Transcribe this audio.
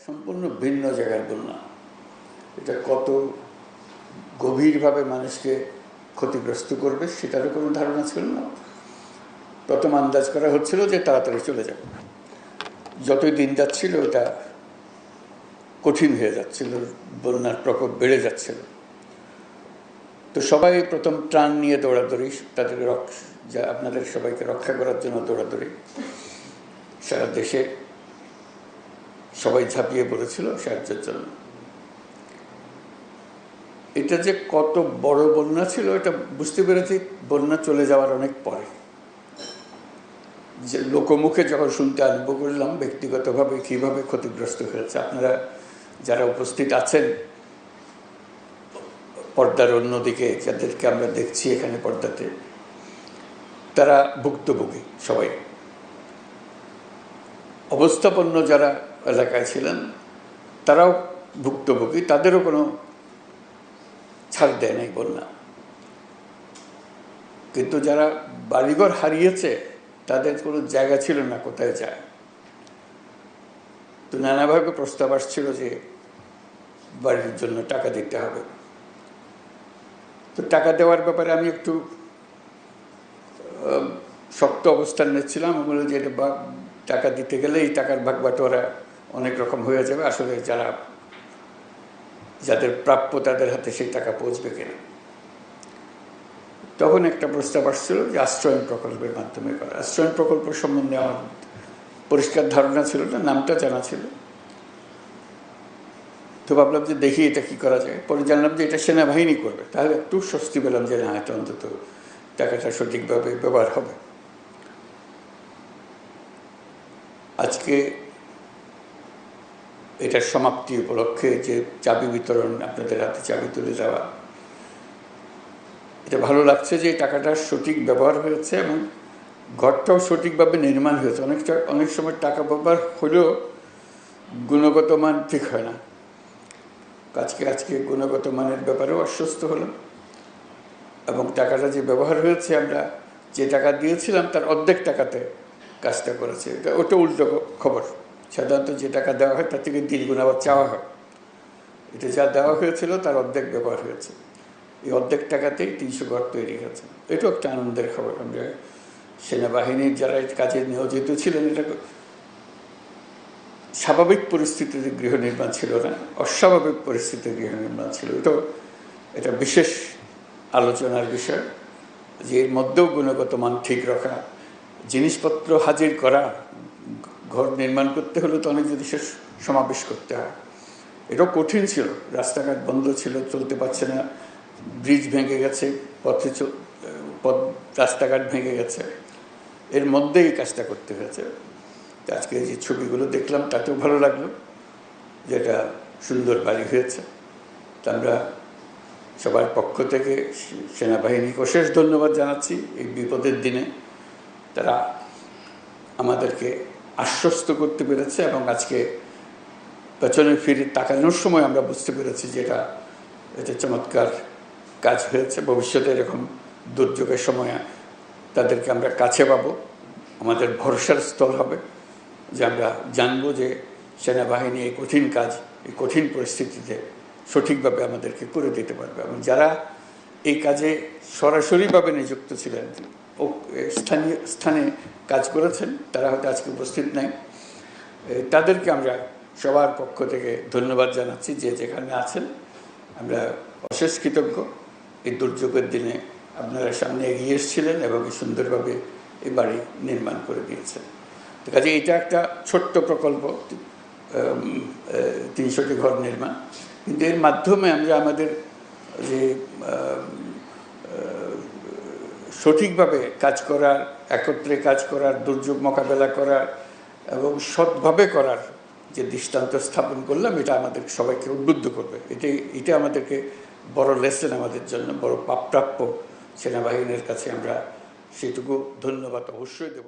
সম্পূর্ণ ভিন্ন জায়গার বন্যা। এটা কত গভীরভাবে মানুষকে ক্ষতিগ্রস্ত করবে সেটারও কোনো ধারণা ছিল না। প্রথম আন্দাজ করা হচ্ছিল যে তাড়াতাড়ি চলে যাবে, যতই দিন যাচ্ছিল এটা কঠিন হয়ে যাচ্ছিল, বন্যার প্রকোপ বেড়ে যাচ্ছিল। তো সবাই প্রথম ত্রাণ নিয়ে দৌড়াদৌড়ি, তাদের আপনাদের সবাইকে রক্ষা করার জন্য দৌড়াদৌড়ি। সারা দেশে সবাই ঝাঁপিয়ে পড়েছিল সাহায্যের জন্য। এটা যে কত বড় বন্যা ছিল এটা বুঝতে পেরেছি বন্যা চলে যাওয়ার অনেক পরে। যে লোকমুখে যখন শুনতে আরম্ভ করলাম ব্যক্তিগতভাবে কীভাবে ক্ষতিগ্রস্ত হয়েছে, আপনারা যারা উপস্থিত আছেন পর্দার অন্যদিকে, যাদেরকে আমরা দেখছি এখানে পর্দাতে, তারা ভুক্তভোগী সবাই। অবস্থাপন্ন যারা এলাকায় ছিলেন তারাও ভুক্তভোগী, তাদেরও কোনো ছাড় দেয় নাই বন্যা। কিন্তু যারা বাড়িঘর হারিয়েছে তাদের কোনো জায়গা ছিল না কোথায় যায়। তো নানাভাবে প্রস্তাব আসছিল যে বাড়ির জন্য টাকা দিতে হবে। তো টাকা দেওয়ার ব্যাপারে আমি একটু শক্ত অবস্থান নিচ্ছিলাম। আমি বললাম যে এটা টাকা দিতে গেলে এই টাকার ভাগ বাটোয়ারা অনেক রকম হয়ে যাবে, আসলে যাদের প্রাপ্য তাদের হাতে সেই টাকা পৌঁছবে কিনা। তখন একটা প্রস্তাব আসছিল যে আশ্রয়ণ প্রকল্পের মাধ্যমে করা। আশ্রয়ণ প্রকল্প সম্বন্ধে আমার পরিষ্কার ধারণা ছিল না, নামটা জানা ছিল। তো ভাবলাম যে দেখি এটা কি করা যায়। পরে জানলাম যে এটা সেনাবাহিনী করবে, তাহলে একটু স্বস্তি পেলাম যে না, এটা অন্তত টাকাটা সঠিকভাবে ব্যবহার হবে। আজকে এটার সমাপ্তি উপলক্ষে যে চাবি বিতরণ, আপনাদের হাতে চাবি তুলে দেওয়া, এটা ভালো লাগছে যে টাকাটার সঠিক ব্যবহার হয়েছে এবং ঘরটাও সঠিকভাবে নির্মাণ হয়েছে। অনেক সময় টাকা ব্যবহার হলেও গুণগত মান ঠিক হয় না। আজকে গুণগত মানের ব্যাপারেও আশ্বস্ত হলাম এবং টাকাটা যে ব্যবহার হয়েছে, আমরা যে টাকা দিয়েছিলাম তার অর্ধেক টাকাতে কাজটা করেছে। ওটা উল্টো খবর। সাধারণত যে টাকা দেওয়া হয় তার থেকে দ্বিগুণ আবার চাওয়া হয়। এটা যা দেওয়া হয়েছিল তার অর্ধেক ব্যবহার হয়েছে। এই অর্ধেক টাকাতেই 300 ঘর তৈরি হয়েছে। এটাও একটা আনন্দের খবর। আমরা সেনাবাহিনীর যারা কাজে নিয়োজিত ছিলেন, এটা স্বাভাবিক পরিস্থিতিতে গৃহ নির্মাণ ছিল না, অস্বাভাবিক পরিস্থিতিতে গৃহ নির্মাণ ছিল। এটা বিশেষ আলোচনার বিষয় যে এর মধ্যেও গুণগত মান ঠিক রাখা, জিনিসপত্র হাজির করা। ঘর নির্মাণ করতে হলে তো অনেক জিনিসের সমাবেশ করতে হয়। এটাও কঠিন ছিল। রাস্তাঘাট বন্ধ ছিল, চলতে পারছে না, ব্রিজ ভেঙে গেছে, রাস্তাঘাট ভেঙে গেছে, এর মধ্যেই কাজটা করতে হয়েছে। আজকে যে ছবিগুলো দেখলাম তাতেও ভালো লাগলো যে এটা সুন্দর বাড়ি হয়েছে। তা আমরা সবার পক্ষ থেকে সেনাবাহিনীকে অশেষ ধন্যবাদ জানাচ্ছি। এই বিপদের দিনে তারা আমাদেরকে আশ্বস্ত করতে পেরেছে এবং আজকে পেছনে ফিরে তাকানোর সময় আমরা বুঝতে পেরেছি যে এটা চমৎকার কাজ হয়েছে। ভবিষ্যতে এরকম দুর্যোগের সময় তাদেরকে আমরা কাছে পাবো, আমাদের ভরসার স্থল হবে, যে আমরা জানবো যে সেনাবাহিনী এই কঠিন কাজ, এই কঠিন পরিস্থিতিতে সঠিকভাবে আমাদেরকে করে দিতে পারবে। এবং যারা এই কাজে সরাসরিভাবে নিযুক্ত ছিলেন, স্থানে কাজ করেছেন, তারা হয়তো আজকে উপস্থিত নাই, তাদেরকে আমরা সবার পক্ষ থেকে ধন্যবাদ জানাচ্ছি। যে যেখানে আছেন আমরা অশেষ কৃতজ্ঞ। এই দুর্যোগের দিনে আপনারা সামনে এগিয়ে এসেছিলেন এবং সুন্দরভাবে এই বাড়ি নির্মাণ করে দিয়েছেন। তো কাজে এটা একটা ছোট্ট প্রকল্প, 300টি ঘর নির্মাণ, কিন্তু এর মাধ্যমে আমরা আমাদের যে সঠিকভাবে কাজ করার, একত্রে কাজ করার, দুর্যোগ মোকাবেলা করার এবং সৎভাবে করার যে দৃষ্টান্ত স্থাপন করলাম, এটা আমাদের সবাইকে উদ্বুদ্ধ করবে। এটা আমাদেরকে বড় লেসন, আমাদের জন্য বড় প্রাপ্য। সেনাবাহিনীর কাছে আমরা সেটুকু ধন্যবাদ অবশ্যই দেব।